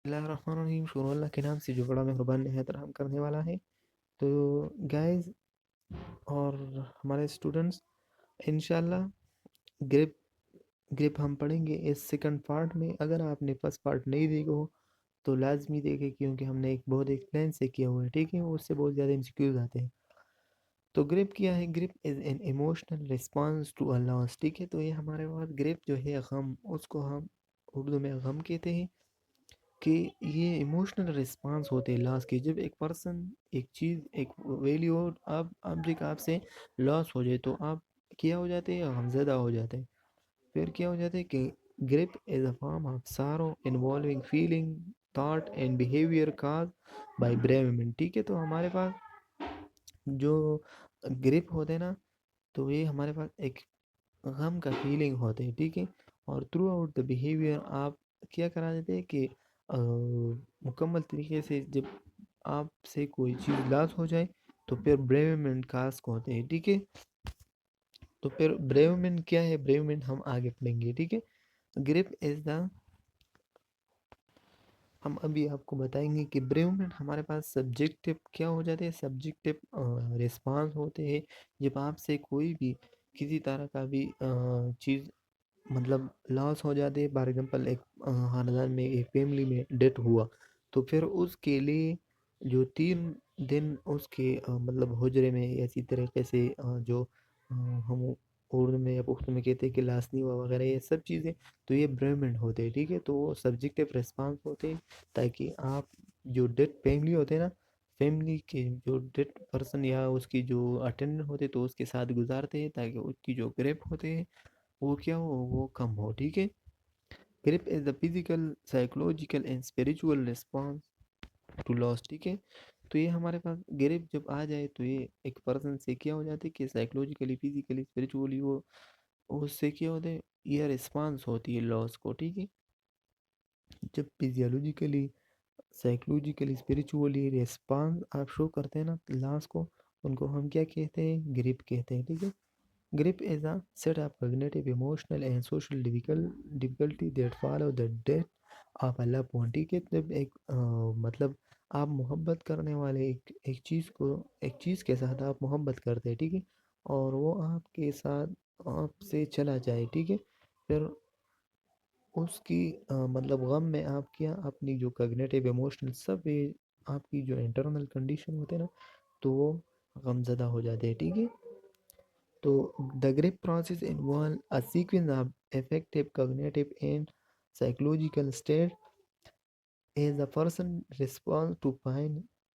बिस्मिल्लाहिर्रहमानिर्रहीम। शुरू अल्लाह के नाम से जो बड़ा मेहरबान निहायत रहम करने वाला है। तो गाइस और हमारे स्टूडेंट्स, इंशाल्लाह ग्रिप ग्रिप हम पढ़ेंगे इस सेकंड पार्ट में। अगर आपने फर्स्ट पार्ट नहीं देखा हो तो लाजमी देखें, क्योंकि हमने एक बहुत एक प्लान से किया हुआ है, ठीक है। उससे बहुत ज़्यादा एमसीक्यूज आते हैं। तो ग्रिप क्या है? Grief is an emotional response to a loss, ठीक है। तो ये हमारे पास ग्रिप जो है गम, उसको हम उर्दू में गम कहते हैं। कि ये इमोशनल रिस्पांस होते हैं लॉस के। जब एक पर्सन, एक चीज़, एक वैल्यू आप ऑब्जेक्ट आपसे लॉस हो जाए तो आप क्या हो जाते हैं? गमज़दा हो जाते हैं। फिर क्या हो जाता है कि grief is a form of sorrow involving feeling, thought and behaviour caused by bereavement, ठीक है। तो हमारे पास जो ग्रिप होते हैं ना, तो ये हमारे पास एक गम का फीलिंग होते हैं, ठीक है। और थ्रू आउट द बिहेवियर आप क्या करा देते हैं कि मुकम्मल तरीके से जब आपसे कोई चीज़ लॉस हो जाए तो फिर ब्रेवमेंट कास्क होते हैं, ठीक है। तो फिर ब्रेवमेंट क्या है? ब्रेवमेंट हम आगे पढ़ेंगे, ठीक है। ग्रिप इज द, हम अभी आपको बताएंगे कि ब्रेवमेंट हमारे पास सब्जेक्टिव क्या हो जाते हैं? सब्जेक्टिव रिस्पांस होते हैं। जब आपसे कोई भी किसी तरह का भी चीज़ मतलब लॉस हो जाते हैं। फॉर एग्जांपल एक खानदान में, एक फैमिली में डेथ हुआ, तो फिर उसके लिए जो 3 दिन उसके मतलब हुजरे में इसी तरीके से जो हम उर्दू में या पुख्तू में कहते हैं कि लाशनी वगैरह, ये सब चीज़ें, तो ये ब्रेवमेंट होते हैं, ठीक है। तो वो सब्जेक्टिव रिस्पांस होते हैं, ताकि आप जो डेथ फैमिली होते हैं ना, फैमिली के जो डेथ पर्सन या उसकी जो अटेंडेंट होते तो उसके साथ गुजारते हैं, ताकि उसकी जो ग्रेप होते हैं वो क्या हो, वो कम हो, ठीक है। Grief is the physical, psychological and spiritual response to loss, ठीक है। तो ये हमारे पास ग्रिप जब आ जाए तो ये एक पर्सन से क्या हो जाती है कि साइकोलॉजिकली, फिजिकली, स्पिरिचुअली वो उससे क्या होता है, ये रिस्पॉन्स होती है लॉस को, ठीक है। जब फिजियोलॉजिकली, साइकोलॉजिकली, स्पिरिचुअली रिस्पॉन्स आप शो करते हैं ना लॉस को, उनको हम क्या कहते हैं? ग्रिप कहते हैं, ठीक है। Grief is a set of cognitive, emotional, and social difficulty that follow the death of a loved one, ठीक है। जब एक मतलब आप मोहब्बत करने वाले एक चीज़ को, एक चीज़ के साथ आप मोहब्बत करते हैं, ठीक है, और वो आपके साथ आपसे चला जाए, ठीक है। फिर उसकी मतलब गम में आप क्या अपनी जो कॉग्निटिव, इमोशनल, सब ये आपकी जो इंटरनल कंडीशन होते हैं ना, तो वो गमज़दा हो जाते हैं, ठीक है। तो the grief process involve a sequence of affective, cognitive, and psychological state as a person responds to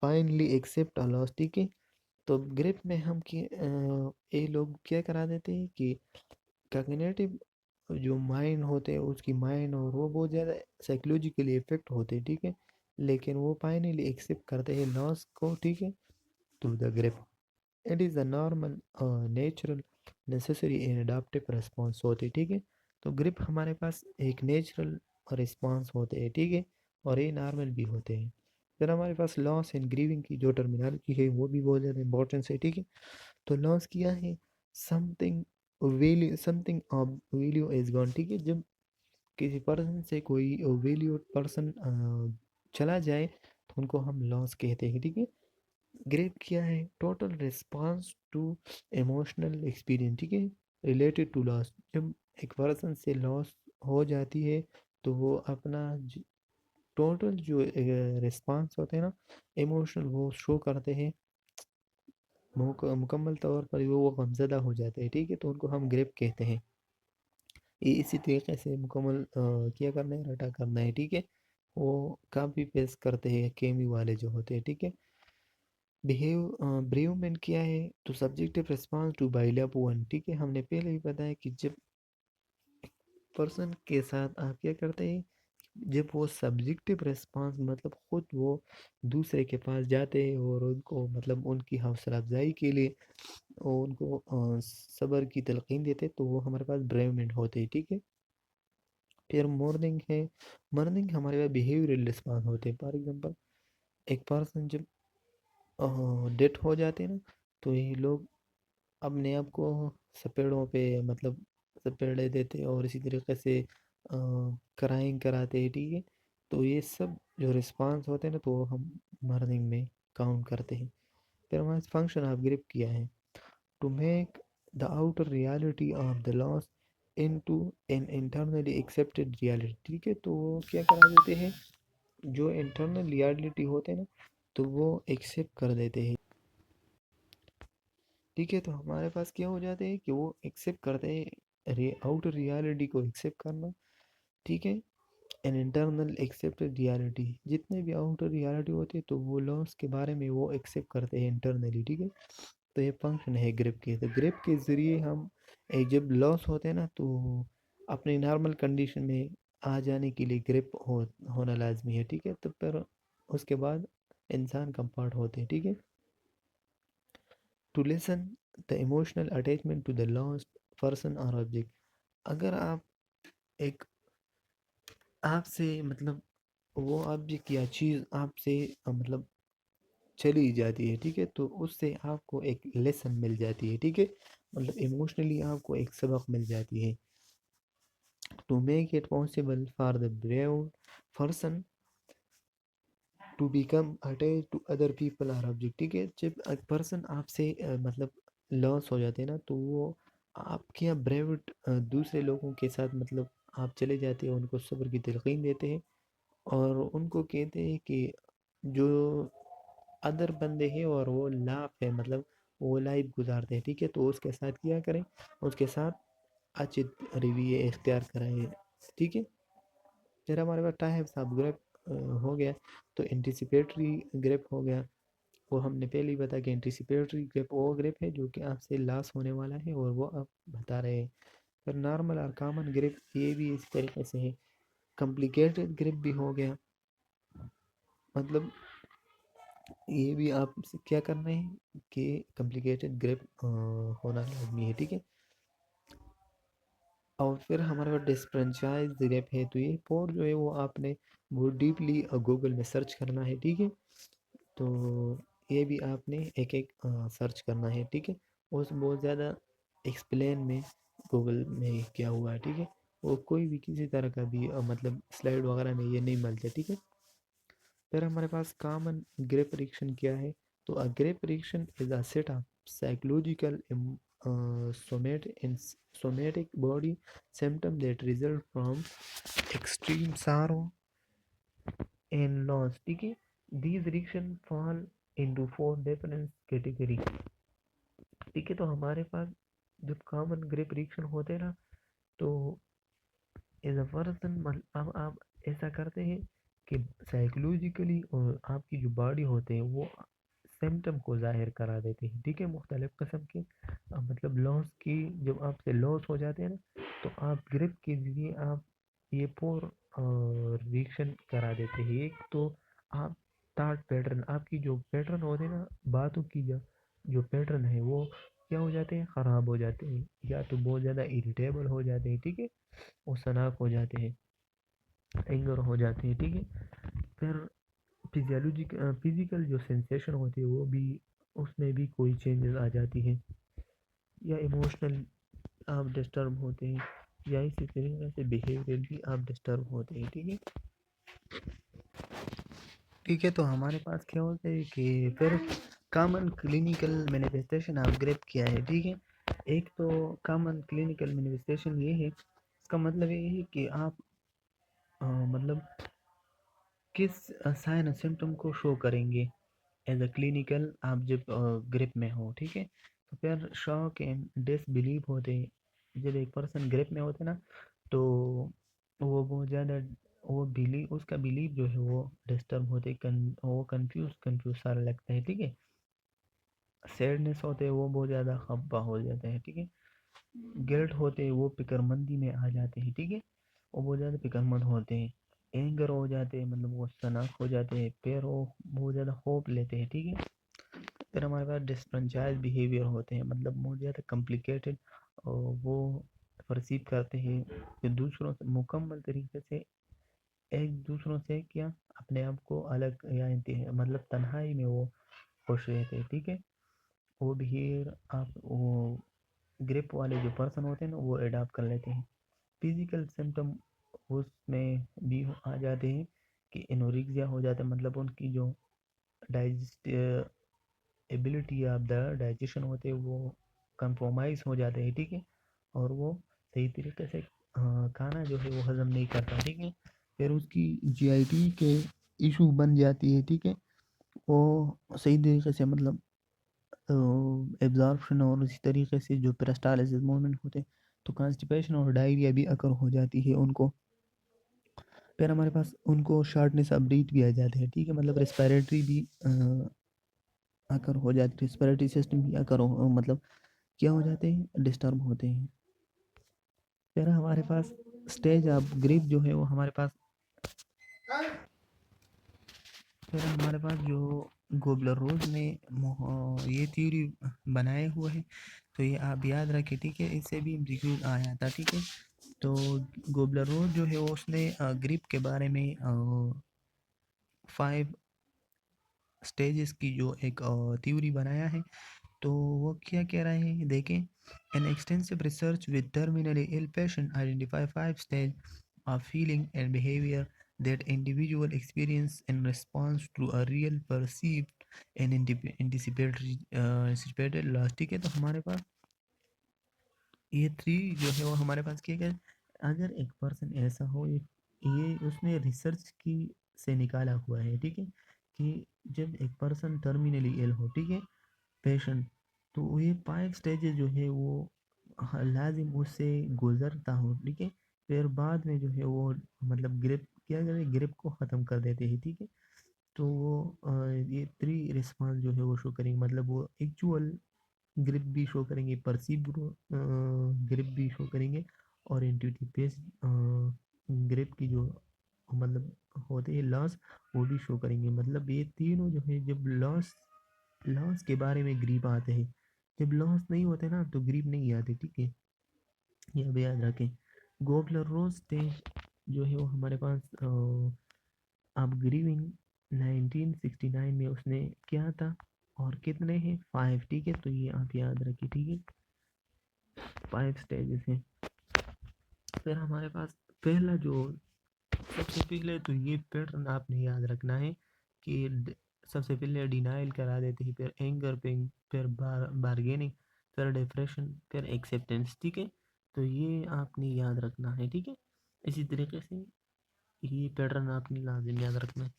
finally accept a loss, ठीक है। तो ग्रिप में हम ये लोग क्या करा देते हैं कि कॉग्निटिव जो माइंड होते हैं, उसकी माइंड, और वो बहुत ज़्यादा साइकोलॉजिकली इफेक्ट होते हैं, ठीक है। लेकिन वो फाइनली एक्सेप्ट करते हैं लॉस को, ठीक है, through the grip. It is a normal, natural, necessary and adoptive response होती है, ठीक है। तो ग्रिप हमारे पास एक नेचुरल रिस्पॉन्स होते हैं, ठीक है, और ये नॉर्मल भी होते हैं। फिर हमारे पास लॉस एंड ग्रीविंग की जो टर्मिनोलॉजी है वो भी बहुत ज़्यादा इंपॉर्टेंस है, ठीक है। तो लॉस क्या है? Something value, something of value is gone, ठीक है। जब किसी पर्सन से कोई वैल्यू पर्सन चला जाए तो उनको हम लॉस कहते हैं, ठीक है। ग्रेप क्या है? Total response to emotional experience, ठीक है, रिलेटेड टू लॉस। जब एक पर्सन से लॉस हो जाती है तो वो अपना टोटल जो रिस्पांस होते हैं ना, इमोशनल, वो शो करते हैं। मुकम्मल तौर पर वो गमज़दा हो जाते हैं, ठीक है। तो उनको हम ग्रेप कहते हैं। ये इसी तरीके से मुकम्मल क्या करना है, रटा करना है, ठीक है। वो काफ़ी फेस करते हैं केमी वाले जो होते हैं, ठीक है। ब्रेवमेंट क्या है? तो सब्जेक्टिव रिस्पांस टू बाइलअप वन, ठीक है। हमने पहले ही बताया कि जब पर्सन के साथ आप क्या करते हैं, जब वो सब्जेक्टिव रिस्पांस मतलब खुद वो दूसरे के पास जाते हैं और उनको मतलब उनकी हौसला अफजाई के लिए और उनको सब्र की तलकीन देते हैं, तो वो हमारे पास ब्रेवमेंट होते हैं, ठीक है। फिर मॉर्निंग है। मॉर्निंग हमारे पास बिहेवियरल रिस्पांस होते हैं। फॉर एग्जांपल एक पर्सन जब डेथ हो जाते हैं ना, तो ये लोग अपने आप को सपेड़ों पे मतलब सपेड़े देते और इसी तरीके से क्राइंग कराते हैं, ठीक है। तो ये सब जो रिस्पांस होते हैं ना, तो वो हम मर्निंग में काउंट करते हैं। फिर हमारे फंक्शन ऑफ ग्रिप किया है, to make the outer reality of the loss into an internally accepted reality. ठीक है, तो वो क्या करा देते हैं, जो इंटरनल रियलिटी होते हैं ना, तो वो एक्सेप्ट कर देते हैं। ठीक है, तो हमारे पास क्या हो जाते हैं कि वो एक्सेप्ट करते हैं, आउटर रियलिटी को एक्सेप्ट करना। ठीक है, एन इंटरनल एक्सेप्टेड रियलिटी, जितने भी आउटर रियलिटी होते हैं तो वो लॉस के बारे में वो एक्सेप्ट करते हैं इंटरनली। ठीक है, तो ये फंक्शन है ग्रिप के। तो ग्रिप के ज़रिए हम जब लॉस होते हैं ना, तो अपने नॉर्मल कंडीशन में आ जाने के लिए ग्रिप होना लाजमी है। ठीक है, तो फिर उसके बाद इंसान कंपार्ट होते हैं। ठीक है, to lessen the emotional attachment to the lost person और ऑब्जेक्ट। अगर आप एक आपसे मतलब वो ऑब्जेक्ट या चीज़ आपसे मतलब चली जाती है, ठीक है, तो उससे आपको एक लेसन मिल जाती है। ठीक है, मतलब इमोशनली आपको एक सबक मिल जाती है। To make it possible for the bereaved person to become attach to other people or object. ठीक है, जब एक पर्सन आपसे मतलब लॉस हो जाते हैं ना, तो वो आपके यहाँ ब्रेव दूसरे लोगों के साथ मतलब आप चले जाते हैं, उनको सब्र की तलकीन देते हैं और उनको कहते हैं कि जो अदर बंदे हैं और वो लाफ है, मतलब वो लाइफ गुजारते हैं। ठीक है, तो उसके साथ क्या करें, उसके साथ अच्छे रवैये इख्तियार कराएं। ठीक है, फिर हमारे पास टाइप्स ऑफ ग्रेप हो गया, तो एंटिसिपेटरी ग्रेप हो गया। वो हमने पहले ही बताया कि एंटिसिपेटरी ग्रेप वो ग्रेप है जो कि आपसे लॉस होने वाला है और वो आप बता रहे हैं। फिर नॉर्मल और कॉमन ग्रेप ये भी इसी तरीके से है। कॉम्प्लिकेटेड ग्रेप भी हो गया, मतलब ये भी आप क्या करना है कि कॉम्प्लिकेटेड ग्रेप होना लाजमी है। ठीक है, और फिर हमारे पास डिस्फ्रेंचाइज ग्रेप है, तो ये फोर जो है वो आपने वो डीपली गूगल में सर्च करना है। ठीक है, तो ये भी आपने एक एक सर्च करना है। ठीक है, उस बहुत ज़्यादा एक्सप्लेन में गूगल में क्या हुआ है। ठीक है, वो कोई भी किसी तरह का भी मतलब स्लाइड वगैरह में ये नहीं मिलता। ठीक है, फिर हमारे पास कॉमन ग्रेप रिएक्शन क्या है, तो a grief reaction is a set of psychological somatic body symptom that result from extreme sorrow and loss। ठीक है, these reaction fall into four different category। ठीक है, तो हमारे पास जब कॉमन ग्रेप रिएक्शन होते हैं ना, तो एज अ पर्सन अब आप ऐसा करते हैं कि साइकोलॉजिकली और आपकी जो बॉडी होते हैं वो सिम्टम को जाहिर करा देते हैं। ठीक है, मुख्तलिफ किस्म के मतलब लॉस की, जब आपसे लॉस हो जाते हैं ना, तो आप ग्रिप के ज़रिए आप ये पोर रिएक्शन करा देते हैं। एक तो आप थॉट पैटर्न, आपकी जो पैटर्न होते हैं ना बातों की, जो पैटर्न है वो क्या हो जाते हैं, ख़राब हो जाते हैं, या तो बहुत ज़्यादा इरिटेबल हो जाते हैं। ठीक है, वो सनाक हो जाते हैं, एंगर हो जाते हैं। ठीक है, फिर फिजिकल जो सेंसेशन होती है वो भी, उसमें भी कोई चेंजेस आ जाती है, या इमोशनल आप डिस्टर्ब होते हैं, या इसी तरीके से बिहेवियर भी आप डिस्टर्ब होते हैं। ठीक है, ठीक है, तो हमारे पास क्या होता है कि फिर common clinical manifestation of grape क्या है। ठीक है, एक तो कॉमन क्लिनिकल मैनिफेस्टेशन ये है, इसका मतलब ये है कि आप मतलब किस साइन और सिम्टम को शो करेंगे एज अ क्लिनिकल आप जब ग्रिप में हो। ठीक है, तो फिर शॉक एंड डिसबिलीव होते हैं। जब एक पर्सन ग्रिप में होते हैं ना, तो वो बहुत ज़्यादा वो बिलीव, उसका बिलीव जो है वो डिस्टर्ब होते, वो कंफ्यूज कंफ्यूज सारा लगता है। ठीक है, सैडनेस होते हैं वो बहुत ज़्यादा खप्पा हो जाते हैं। ठीक है, गिल्ट होते हैं वो फिक्रमंदी में आ जाते हैं। ठीक है, वो बहुत ज़्यादा फिक्रमंद होते हैं। एंगर हो जाते हैं, मतलब वो सनक हो जाते हैं, फिर वो बहुत ज़्यादा होप लेते हैं। ठीक है, फिर हमारे पास डिस्फ्रेंचाइज बिहेवियर होते हैं, मतलब बहुत ज़्यादा कॉम्प्लिकेटेड, और वो परसीव करते हैं कि दूसरों से मुकम्मल तरीके से, एक दूसरों से क्या, अपने आप को अलग या मतलब तन्हाई में वो खुश रहते हैं। ठीक है, वो बिहेवियर आप वो ग्रिप वाले जो पर्सन होते हैं ना वो अडॉप्ट कर लेते हैं। फिजिकल सिम्टम उसमें भी आ जाते हैं, कि एनोरेक्सिया हो जाता है, मतलब उनकी जो digest ability of the digestion होते हैं वो कंप्रोमाइज़ हो जाते हैं, ठीक है। और वो सही तरीके से खाना जो है वो हज़म नहीं करता, ठीक है। फिर उसकी जीआईटी के इशू बन जाती है, ठीक है। वो सही तरीके से मतलब एब्जॉर्प्शन और उसी तरीके से जो पेरिस्टालसिस मूवमेंट होते हैं, तो कॉन्स्टिपेशन और डायरिया भी अकर हो जाती है उनको। फिर हमारे पास उनको शॉर्टनेस ऑफ ब्रीथ भी आ जाते हैं, ठीक है। मतलब रेस्पिरेटरी भी अकर हो जाती है, रेस्पिरेटरी सिस्टम भी अकर हो मतलब क्या हो जाते हैं, डिस्टर्ब होते हैं। फिर हमारे पास स्टेज ऑफ ग्रीफ जो है वो हमारे पास, फिर हमारे पास जो गोबलर रोज ने ये थ्योरी बनाए हुए है, तो ये आप याद रखें, ठीक है। इससे भी एमसीक्यू आया था, ठीक है। तो गोबलर रोज जो है वो उसने ग्रिप के बारे में 5 स्टेजेस की जो एक थ्योरी बनाया है। तो वो क्या कह रहे हैं देखें, an extensive research with terminally ill patient identify 5 stage of feeling and behaviour that individual experience in response to a real perceived and anticipated loss, ठीक है। तो हमारे पास ये 3 जो है वो हमारे पास क्या है, अगर एक पर्सन ऐसा हो, ये उसने रिसर्च की से निकाला हुआ है, ठीक है। कि जब एक पर्सन टर्मिनली इल हो, ठीक है, पेशेंट, तो ये 5 स्टेजेस जो है वो लाजिम उससे गुजरता हो, ठीक है। फिर बाद में जो है वो मतलब ग्रिप क्या करे, ग्रिप को ख़त्म कर देते हैं, ठीक है। तो वो ये 3 रिस्पांस जो है वो शो करेंगे, मतलब वो एक्चुअल ग्रिप भी शो करेंगे, परसीव ग्रिप भी शो करेंगे, और इंट्यूटिव बेस्ड ग्रिप की जो मतलब होते हैं लॉस, वो भी शो करेंगे। मतलब ये तीनों जो है, जब लॉस लॉस के बारे में ग्रीप आते हैं, जब लॉस नहीं होते ना तो ग्रीप नहीं आते, ठीक है। ये अब याद रखें। गोबलर रोज स्टेज जो है वो हमारे पास अब ग्रीविंग 1969 में उसने किया था, और कितने हैं 5, ठीक है। तो ये आप याद रखिए, ठीक है, 5 स्टेजेस हैं। फिर हमारे पास पहला जो सबसे पहले तो ये पैटर्न आपने याद रखना है कि सबसे पहले डिनाइल करा देते हैं, फिर एंगर, फिर बार्गेनिंग, फिर डिप्रेशन, फिर एक्सेप्टेंस, ठीक है। तो ये आपने याद रखना है, ठीक है। इसी तरीके से ये पैटर्न आपने लाजिम याद रखना है।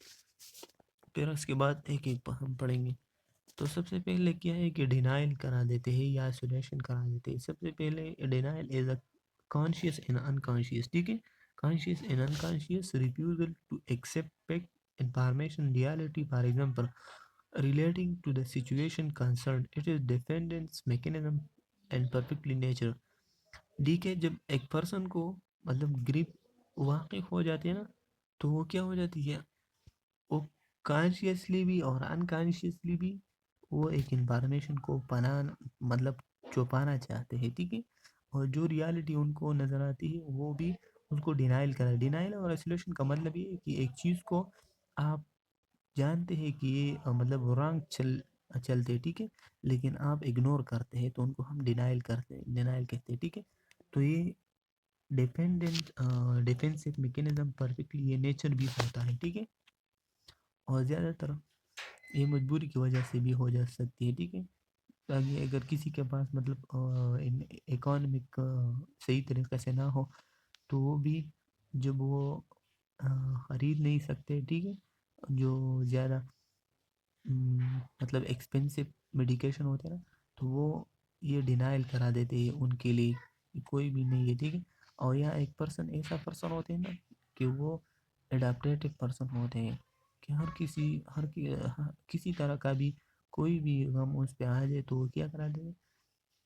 फिर उसके बाद एक एक हम पढ़ेंगे। तो सबसे पहले क्या है कि डिनाइल करा देते हैं या आइसोलेशन करा देते हैं। सबसे पहले denial is a conscious and unconscious, ठीक है। Conscious and unconscious refusal to accept information reality, for example relating to the situation concerned, it is defendant's mechanism and perfectly nature, ठीक है। जब एक पर्सन को मतलब ग्रिप वाकई हो जाती है ना, तो वो क्या हो जाती है, वो कॉन्शियसली भी और अनकॉन्शियसली भी वो एक इंफॉर्मेशन को पना मतलब छुपाना चाहते हैं, ठीक है। और जो रियलिटी उनको नज़र आती है वो भी उसको डिनाइल करा। डिनाइल और आइसोलेशन का मतलब ये है कि एक चीज़ को आप जानते हैं कि ये मतलब रॉन्ग चलते हैं, ठीक है, लेकिन आप इग्नोर करते हैं, तो उनको हम डिनाइल करते हैं, डिनाइल कहते हैं, ठीक है। तो ये डिपेंडेंट डिफेंसिव मैकेनिज्म परफेक्टली ये नेचर भी होता है, ठीक है। और ज़्यादातर ये मजबूरी की वजह से भी हो जा सकती है, ठीक है। ताकि अगर किसी के पास मतलब इकोनॉमिक सही तरीके से ना हो, तो वो भी जब वो अ, खरीद नहीं सकते, ठीक है, जो ज़्यादा मतलब एक्सपेंसिव मेडिकेशन होते हैं ना, तो वो ये डिनाइल करा देते हैं उनके लिए कि कोई भी नहीं है, ठीक है। और या एक पर्सन ऐसा पर्सन होते हैं ना कि वो एडाप्टेटिव पर्सन होते हैं, कि किसी तरह का भी कोई भी गम उस पे आ जाए तो वो क्या करा देते,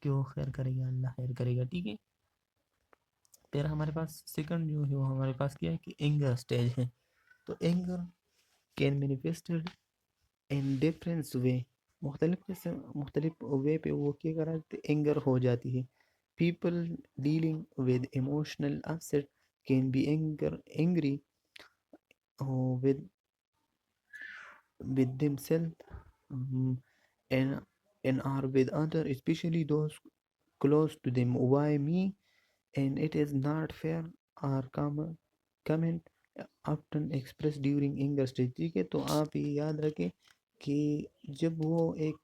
कि वो खैर करेगा, अल्लाह खैर करेगा, ठीक है। फिर हमारे पास सेकंड जो है वो हमारे पास क्या है कि एंगर स्टेज है। तो anger can manifested in difference way, मुख्तलिफ किस्म मुख्तलिफ वे पे वो क्या करा देते, एंगर हो जाती है। People dealing with emotional upset can be angry with themselves, um, and are with others, especially those close to them. Why me? And it is not fair or common comment often express during anger stage. ठीक है, तो आप ये याद रखें कि जब वो एक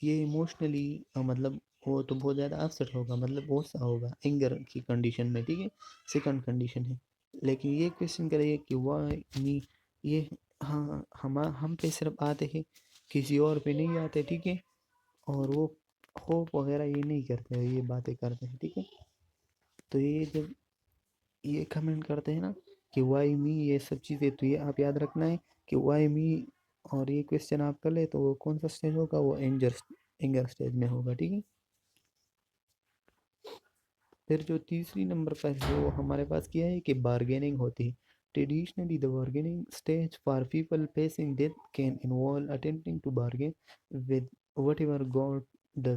ये इमोशनली मतलब वो तो बहुत ज़्यादा अपसेट होगा, मतलब गुस्सा होगा एंगर की कंडीशन में। ठीक है, सेकंड कंडीशन है। लेकिन ये क्वेश्चन करेंगे कि वाई मी, ये हाँ हम पे सिर्फ आते हैं, किसी और पे नहीं आते। ठीक है, और वो होप वगैरह ये नहीं करते, ये बातें करते हैं। ठीक है, तो ये जब ये कमेंट करते हैं ना कि वाई मी, ये सब चीज़ें तो ये आप याद रखना है कि वाई मी, और ये क्वेश्चन आप कर ले तो वो कौन सा स्टेज होगा, वो एंगर स्टेज में होगा। ठीक है, फिर जो तीसरी नंबर पर है वो हमारे पास क्या है कि बार्गेनिंग होती है। Traditionally the bargaining stage for people facing death can involve attempting to bargain with whatever god the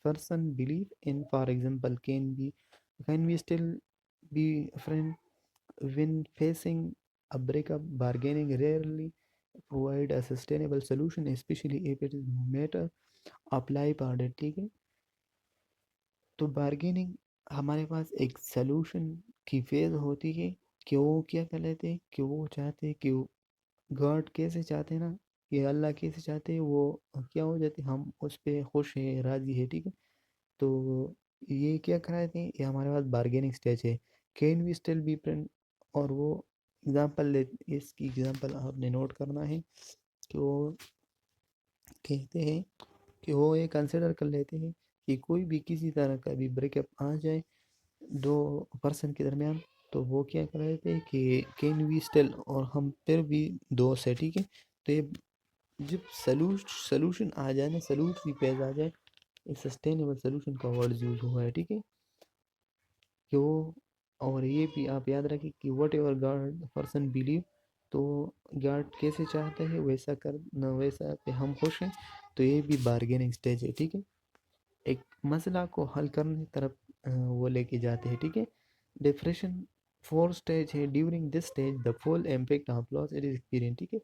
person believe in. For example, can we still be friend when facing a breakup? Bargaining rarely provide a sustainable solution, especially if it is matter of life or death। ठीक है, तो bargaining हमारे पास एक solution की phase होती है कि वो क्या कर लेते हैं कि वो चाहते हैं कि गॉड कैसे चाहते हैं ना, कि अल्लाह कैसे चाहते हैं, वो क्या हो जाते हैं, हम उस पर खुश हैं, राजी है। ठीक है, तो ये क्या कराते हैं, ये हमारे पास बार्गेनिंग स्टेज है। Can we still be friend, और वो एग्जाम्पल ले, इसकी एग्जाम्पल आपने नोट करना है कि वो कहते हैं कि वो ये कंसिडर कर लेते हैं कि कोई भी किसी तरह का भी ब्रेकअप आ जाए दो पर्सन के दरमियान, तो वो क्या कर रहे थे कि कैन वी स्टिल, और हम फिर भी दोस्त है। ठीक है, तो ये जब सलूशन आ जाए ना, सलूशन पेज आ जाए, एक सस्टेनेबल सोल्यूशन का वर्ड यूज हुआ है। ठीक है, कि वो, और ये भी आप याद रखें कि what ever God person believe, तो गॉड कैसे चाहते हैं वैसा कर न, वैसा पे हम खुश हैं। तो ये भी बार्गेनिंग स्टेज है। ठीक है, एक मसला को हल करने की तरफ वो लेके जाते हैं। ठीक है, डिप्रेशन फोर स्टेज है। During this stage the full impact of loss it is experience. ठीक है,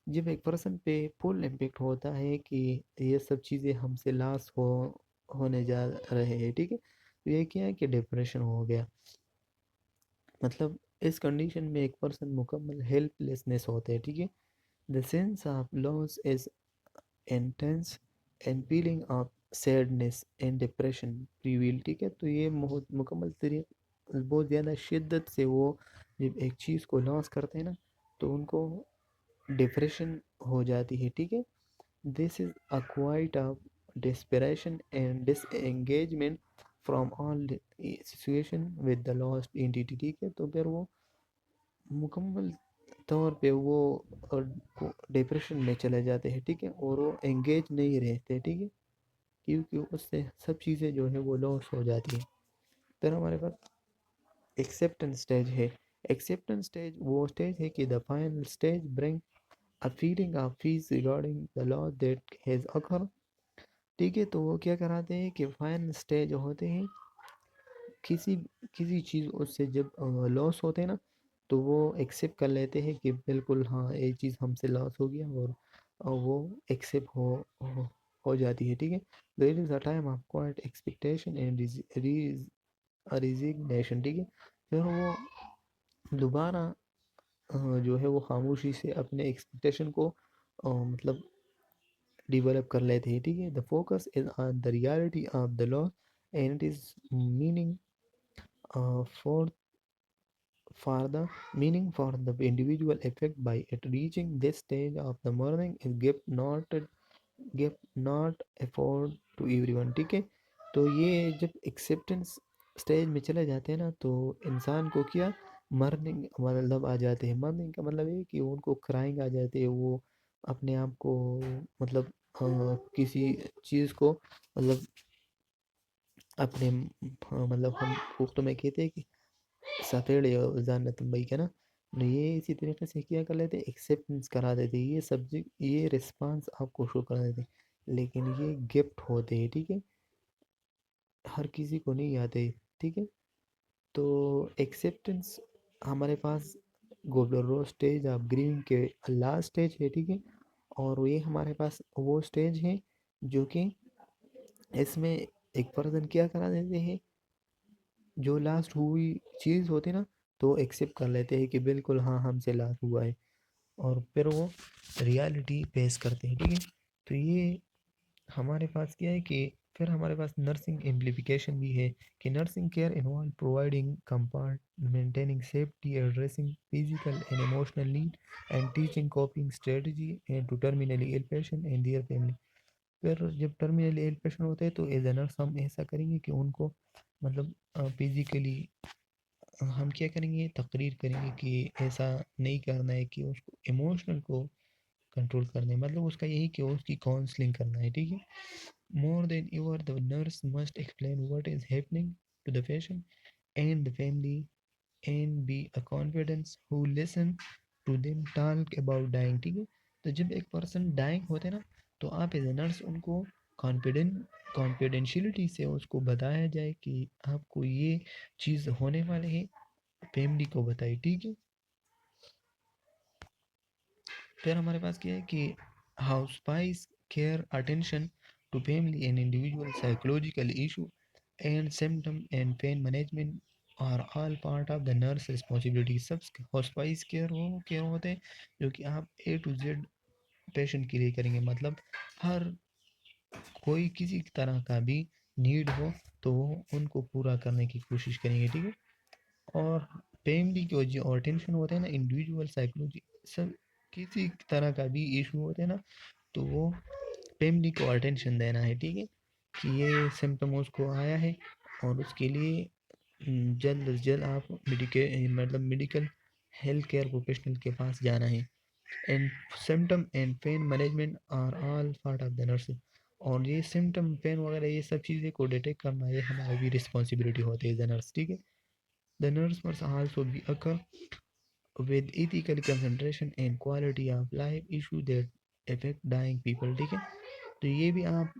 जब एक पर्सन पे फुल इम्पेक्ट होता है कि ये सब चीज़ें हमसे लॉस होने जा रहे हैं। ठीक है, तो ये क्या है कि डिप्रेशन हो गया, मतलब इस कंडीशन में एक पर्सन मुकम्मल हेल्पलेसनेस होते हैं। ठीक है, the sense of loss is intense and feeling of sadness and depression prevail. ठीक है, तो ये मुकम्मल तरीके बहुत ज़्यादा शिद्दत से वो जब एक चीज़ को लॉस करते हैं ना, तो उनको डिप्रेशन हो जाती है। ठीक है, this is a quite of desperation and disengagement from all situation with the lost entity. ठीक है, तो फिर वो मुकम्मल तौर पे वो डिप्रेशन में चले जाते हैं। ठीक है, और वो एंगेज नहीं रहते। ठीक है, क्योंकि उससे सब चीज़ें जो है वो लॉस हो जाती है। फिर हमारे पास एक्सेप्टेंस स्टेज है। एक्सेप्टेंस स्टेज वो स्टेज है कि the final stage bring a feeling of peace regarding the loss that has occur. ठीक है, तो वो क्या कराते हैं कि फाइनल स्टेज होते हैं किसी किसी चीज़ उससे जब लॉस होते हैं ना, तो वो एक्सेप्ट कर लेते हैं कि बिल्कुल हाँ ये चीज़ हमसे लॉस हो गया, और वो एक्सेप्ट हो जाती है। ठीक है, there is a time of quiet expectation and resignation. ठीक है, फिर वो दोबारा जो है वो खामोशी से अपने एक्सपेक्टेशन को मतलब डेवलप कर लेते हैं। ठीक है, the focus is on the reality of the loss and it is meaning for the meaning for the individual effect by it reaching this stage of the mourning is gift not afford to everyone। ठीक है, तो ये जब acceptance stage में चले जाते हैं ना, तो इंसान को क्या मर्निंग मतलब आ जाते हैं। मर्निंग का मतलब है कि उनको क्राइंग आ जाते हैं, वो अपने आप को मतलब किसी चीज़ को मतलब अपने मतलब हम उर्दू में कहते हैं कि सफ़ेद जानत मुंबई का ना, तो ये इसी तरीके से क्या कर लेते एक्सेप्टेंस करा देते, ये सब्जेक्ट ये रिस्पांस आपको शो करा देते, लेकिन ये गिफ्ट होते हैं। ठीक है, हर किसी को नहीं आते। ठीक है, तो एक्सेप्टेंस हमारे पास गोल्डन स्टेज ऑफ ग्रीन के लास्ट स्टेज है। ठीक है, और ये हमारे पास वो स्टेज है जो कि इसमें एक पर्सन क्या करा देते हैं, जो लास्ट हुई चीज़ होती है ना, तो एक्सेप्ट कर लेते हैं कि बिल्कुल हाँ हमसे लॉस हुआ है, और फिर वो रियलिटी फेस करते हैं, ठीक है। तो ये हमारे पास क्या है कि फिर हमारे पास नर्सिंग एम्प्लीफिकेशन भी है कि nursing care involve providing comfort maintaining safety addressing physical and emotional need and teaching coping strategy and to terminally ill patient and their family. फिर जब टर्मिनली इल पेशेंट होते हैं तो एज ए नर्स हम ऐसा करेंगे कि उनको मतलब फिजिकली हम क्या करेंगे, तकरीर करेंगे कि ऐसा नहीं करना है, कि उसको इमोशनल को कंट्रोल करना है, मतलब उसका यही कि उसकी काउंसलिंग करना है, ठीक है। More than ever the nurse must explain what is happening to the patient and the family and be a confidence who listen to them talk about dying, ठीक है। तो जब एक पर्सन डाइंग होते हैं ना, तो आप एज ए नर्स उनको कॉन्फिडेंशियलिटी से उसको बताया जाए कि आपको ये चीज़ होने वाले है, फैमिली को बताइए, ठीक है। फिर हमारे पास क्या है कि hospice care attention to family and individual psychological issue and symptom and pain management are all part of the nurse responsibility. सब हाउस स्पाइस केयर वो केयर होते हैं जो कि आप A to Z पेशेंट के लिए करेंगे, मतलब हर कोई किसी तरह का भी नीड हो तो वो उनको पूरा करने की कोशिश करेंगे, ठीक है। और फैमिली को जो और टेंशन होते हैं ना, इंडिविजुअल साइकोलॉजी सब किसी तरह का भी इशू होते हैं ना, तो वो फैमिली को अटेंशन देना है, ठीक है। कि ये सिम्टम उसको आया है और उसके लिए जल्द से जल्द आप मतलब मेडिकल हेल्थ केयर प्रोफेशनल के पास जाना है। And symptom and pain management are all part of the nursing. और ये सिम्टम पेन वगैरह ये सब चीज़ें को डिटेक्ट करना ये हमारी भी रिस्पॉन्सिबिलिटी होती है एज ए नर्स, ठीक है। The nurse must also be occur with ethical concentration and quality of life issue that affect dying people, ठीक है। तो ये भी आप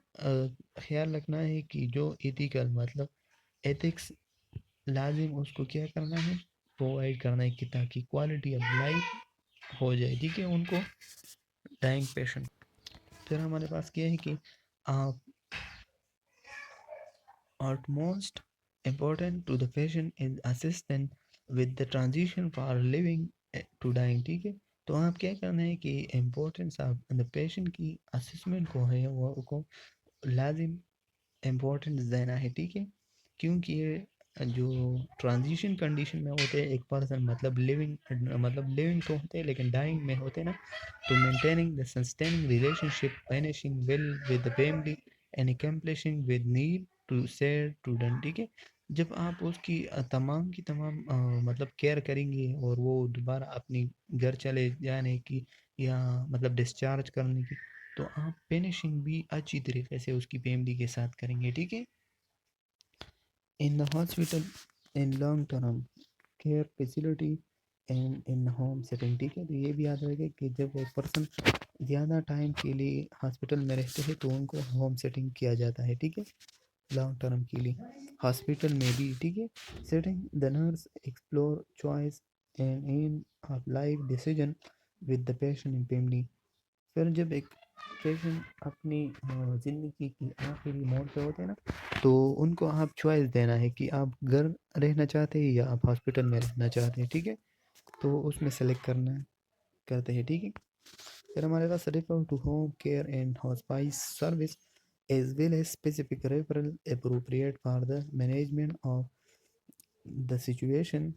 ख्याल रखना है कि जो एथिकल मतलब एथिक्स लाजिम उसको क्या करना है, प्रोवाइड करना है, कि ताकि क्वालिटी ऑफ लाइफ हो जाए, ठीक है, उनको डाइंग पेशेंट। फिर हमारे पास क्या है कि आप utmost important to the patient is assistance with the transition for living to dying, ठीक है। तो आप क्या करना है कि इम्पोर्टेंस ऑफ द पेशेंट की असेसमेंट को है वो को लाजिम इम्पोर्टेंस देना है, ठीक है। क्योंकि ये जो ट्रांजिशन कंडीशन में होते हैं एक पर्सन मतलब लिविंग तो होते हैं लेकिन डाइंग में होते हैं ना, तो maintaining the sustaining relationship managing well with the family and accomplishing with need to share to done, ठीक है। जब आप उसकी तमाम की तमाम मतलब केयर करेंगे और वो दोबारा अपनी घर चले जाने की या मतलब डिस्चार्ज करने की, तो आप फिनिशिंग भी अच्छी तरीके से उसकी फैमिली के साथ करेंगे, ठीक है। In the hospital in long term care facility and in home setting, ठीक है। तो ये भी याद रखें कि जब एक पर्सन ज़्यादा टाइम के लिए हॉस्पिटल में रहते हैं तो उनको होम सेटिंग किया जाता है, ठीक है, लॉन्ग टर्म के लिए हॉस्पिटल में भी, ठीक है। Setting the nurse explore choice and end of life decision with the patient and family. फिर जब एक पेशेंट अपनी ज़िंदगी की आखिरी मोड़ पे होते हैं ना, तो उनको आप चॉइस देना है कि आप घर रहना चाहते हैं या आप हॉस्पिटल में रहना चाहते हैं, ठीक है। तो उसमें सेलेक्ट करना करते हैं, ठीक है। फिर हमारे पास refer to home care and hospice service as well as specific referral appropriate for the management of the situation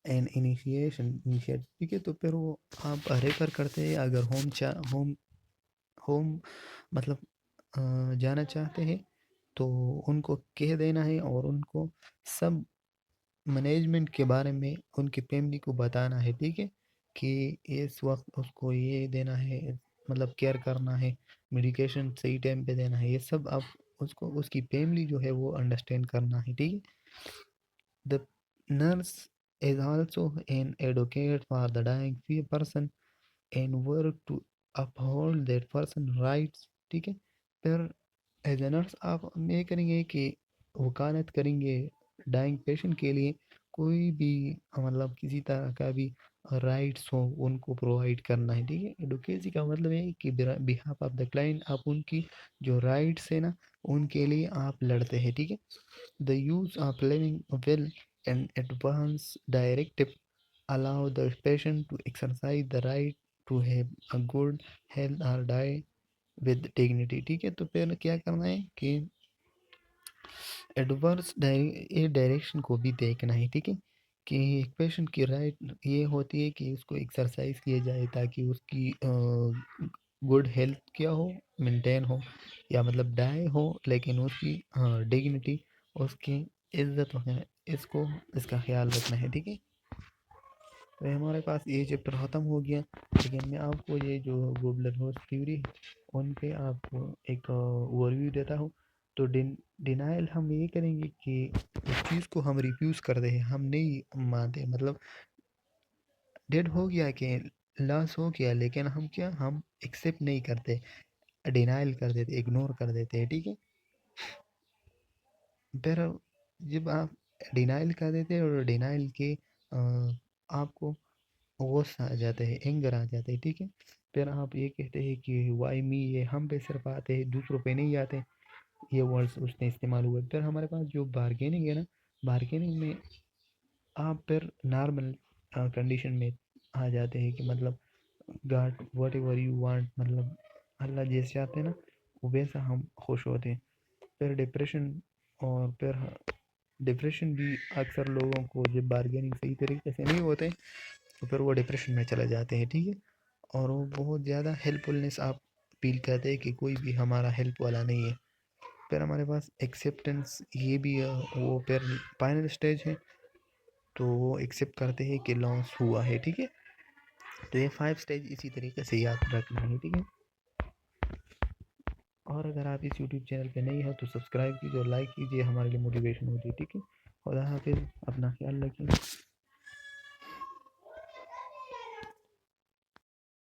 and initiate, ठीक है। तो फिर वो आप रेफर करते हैं अगर होम होम मतलब जाना चाहते हैं तो उनको कह देना है और उनको सब मैनेजमेंट के बारे में उनकी फैमिली को बताना है, ठीक है। कि इस वक्त उसको ये देना है, मतलब केयर करना है, मेडिकेशन सही टाइम पे देना है, ये सब आप उसको उसकी फैमिली जो है वो अंडरस्टैंड करना है, ठीक है। The nurse is also an advocate for the dying person and work to uphold that person rights, ठीक है। फिर एज ए नर्स आप ये करेंगे कि वकालत करेंगे डाइंग पेशेंट के लिए, कोई भी मतलब किसी तरह का भी राइट्स हो उनको प्रोवाइड करना है, ठीक है। एडवोकेसी का मतलब है कि बिहाफ ऑफ द क्लाइंट आप उनकी जो राइट्स है ना उनके लिए आप लड़ते हैं, ठीक है। The use of living will An advance directive allow the patient to exercise the right to have a good health or die with dignity। ठीक है, तो फिर क्या करना है कि एडवर्स डायरेक्शन को भी देखना है। ठीक है, कि एक पेशेंट की राइट ये होती है कि उसको एक्सरसाइज किया जाए ताकि उसकी गुड हेल्थ क्या हो, मेंटेन हो, या मतलब डाई हो लेकिन उसकी डिग्निटी, उसकी इज्जत है, इसको इसका ख्याल रखना है। ठीक है, तो हमारे पास ये चैप्टर ख़त्म हो गया। लेकिन मैं आपको ये जो गोबलर हॉर्स थ्योरी है उन पे आपको एक ओवरव्यू देता हूँ। तो डिनाइल हम ये करेंगे कि उस चीज़ को हम रिफ्यूज़ कर दें, हम नहीं मानते, मतलब डेड हो गया कि लॉस हो गया, लेकिन हम क्या, हम एक्सेप्ट नहीं करते, डिनाइल कर देते, इग्नोर कर देते हैं। ठीक है, फिर जब आप डिनाइल कर देते हैं और डिनाइल के आपको गुस्सा आ जाता है, एंगर आ जाता है। ठीक है, फिर आप ये कहते हैं कि वाई मी, ये हम पे सिर्फ आते हैं, दूसरों पे नहीं आते, ये वर्ड्स उसने इस्तेमाल हुए। फिर हमारे पास जो बार्गेनिंग है ना, बार्गेनिंग में आप फिर नॉर्मल कंडीशन में आ जाते हैं कि मतलब God what ever you want, मतलब अल्लाह जैसे चाहते हैं ना वैसा हम खुश होते हैं। फिर डिप्रेशन, और फिर डिप्रेशन भी अक्सर लोगों को जब बार्गेनिंग सही तरीके से नहीं होते तो फिर वो डिप्रेशन में चले जाते हैं। ठीक है, और वो बहुत ज़्यादा हेल्पफुलनेस आप फील करते हैं कि कोई भी हमारा हेल्प वाला नहीं है। फिर हमारे पास एक्सेप्टेंस ये भी वो फिर फाइनल स्टेज है, तो वो एक्सेप्ट करते हैं कि लॉस हुआ है। ठीक है, तो ये 5 स्टेज इसी तरीके से याद रखना है। ठीक है, और अगर आप इस यूट्यूब चैनल पे नहीं हैं तो सब्सक्राइब कीजिए और लाइक कीजिए, हमारे लिए मोटिवेशन होती है। ठीक है, खुदा हाफिज़।